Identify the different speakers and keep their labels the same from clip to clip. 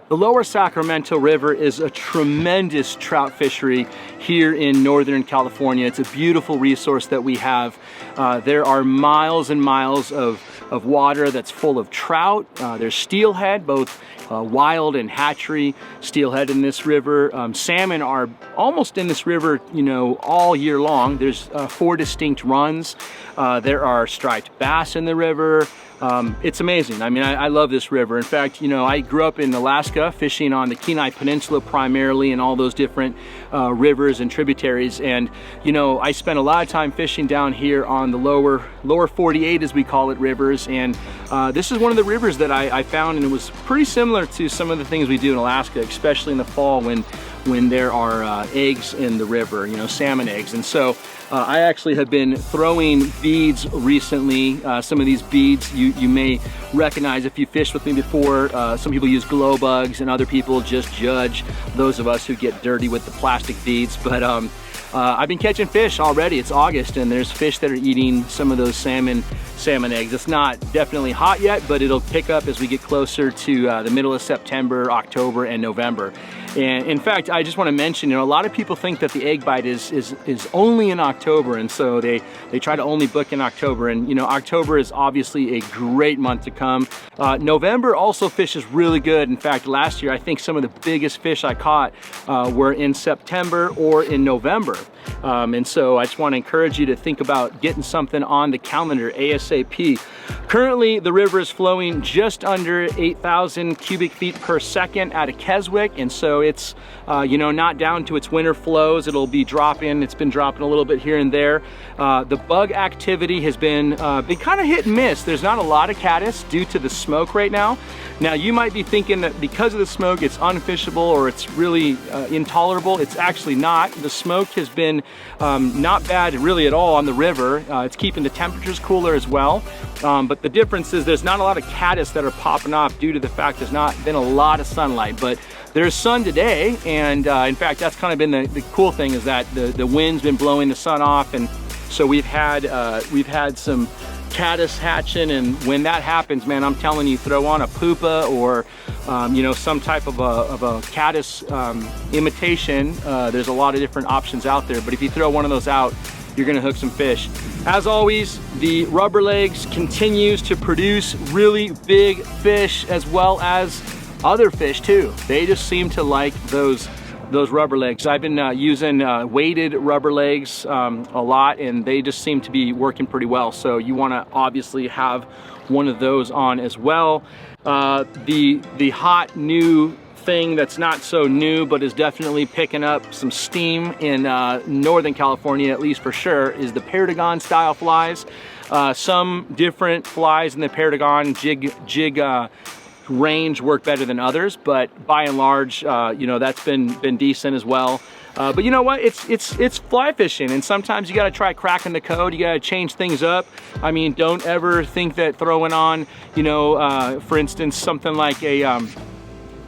Speaker 1: The Lower Sacramento River is a tremendous trout fishery here in Northern California. It's a beautiful resource that we have. There are miles and miles of water that's full of trout. There's steelhead, both wild and hatchery steelhead in this river. Salmon are almost in this river, you know, all year long. There's 4 distinct runs. There are striped bass in the river. It's amazing. I mean, I love this river. In fact, you know, I grew up in Alaska fishing on the Kenai Peninsula primarily and all those different rivers and tributaries. And, you know, I spent a lot of time fishing down here on the lower 48, as we call it, rivers. And this is one of the rivers that I found, and it was pretty similar to some of the things we do in Alaska, especially in the fall when there are eggs in the river, you know, salmon eggs. And so I actually have been throwing beads recently. Some of these beads you may recognize if you fished with me before. Some people use glow bugs and other people just judge those of us who get dirty with the plastic beads. But I've been catching fish already. It's August and there's fish that are eating some of those salmon eggs. It's not definitely hot yet, but it'll pick up as we get closer to the middle of September, October, and November. And in fact, I just want to mention, you know, a lot of people think that the egg bite is only in October, and so they try to only book in October. And you know, October is obviously a great month to come. November also fishes really good. In fact, last year I think some of the biggest fish I caught were in September or in November. And so I just want to encourage you to think about getting something on the calendar ASAP. Currently, the river is flowing just under 8,000 cubic feet per second out of Keswick, and so it's you know, not down to its winter flows. It'll be dropping. It's been dropping a little bit here and there. The bug activity has been kind of hit and miss. There's not a lot of caddis due to the smoke right now. Now you might be thinking that because of the smoke it's unfishable or it's really intolerable. It's actually not. The smoke has been not bad really at all on the river. It's keeping the temperatures cooler as well. But the difference is there's not a lot of caddis that are popping off due to the fact there's not been a lot of sunlight. But there's sun today, and in fact that's kind of been the cool thing, is that the wind's been blowing the sun off, and so we've had some caddis hatching. And when that happens, man, I'm telling you, throw on a pupa or you know, some type of a caddis imitation. There's a lot of different options out there, but if you throw one of those out, you're gonna hook some fish. As always, the rubber legs continues to produce really big fish as well as other fish too. They just seem to like those rubber legs. I've been using weighted rubber legs a lot, and they just seem to be working pretty well. So you want to obviously have one of those on as well. The hot new thing that's not so new but is definitely picking up some steam in Northern California, at least for sure, is the Paragon style flies. Some different flies in the Paragon jig range work better than others, but by and large, you know, that's been decent as well. But you know what? It's fly fishing, and sometimes you got to try cracking the code. You got to change things up. I mean, don't ever think that throwing on, you know, for instance, something like a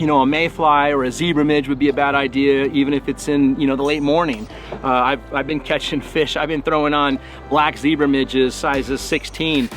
Speaker 1: you know, a mayfly or a zebra midge would be a bad idea, even if it's in, you know, the late morning. I've been catching fish. I've been throwing on black zebra midges, sizes 16,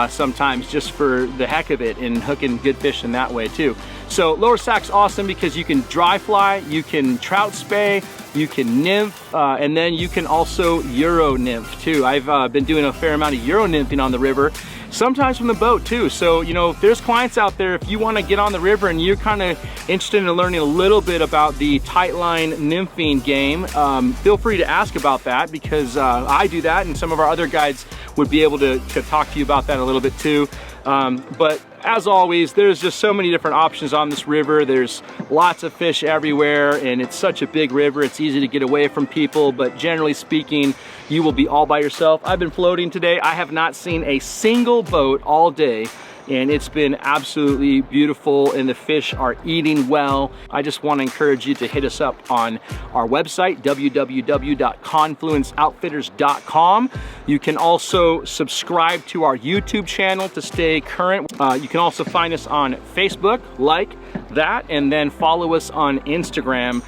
Speaker 1: sometimes just for the heck of it, and hooking good fish in that way too. So Lower Sac's awesome because you can dry fly, you can trout spey, you can nymph, and then you can also Euro nymph too. I've been doing a fair amount of Euro nymphing on the river, sometimes from the boat too. So, you know, if there's clients out there, if you want to get on the river and you're kind of interested in learning a little bit about the tight line nymphing game, feel free to ask about that, because I do that, and some of our other guides would be able to talk to you about that a little bit too. But as always, there's just so many different options on this river. There's lots of fish everywhere, and it's such a big river. It's easy to get away from people, but generally speaking, you will be all by yourself. I've been floating today. I have not seen a single boat all day, and it's been absolutely beautiful, and the fish are eating well. I just want to encourage you to hit us up on our website, www.confluenceoutfitters.com. You can also subscribe to our YouTube channel to stay current. You can also find us on Facebook, like that, and then follow us on Instagram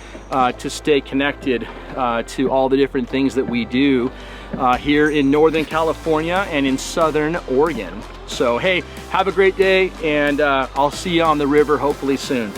Speaker 1: to stay connected to all the different things that we do here in Northern California and in Southern Oregon. So hey, have a great day, and I'll see you on the river hopefully soon.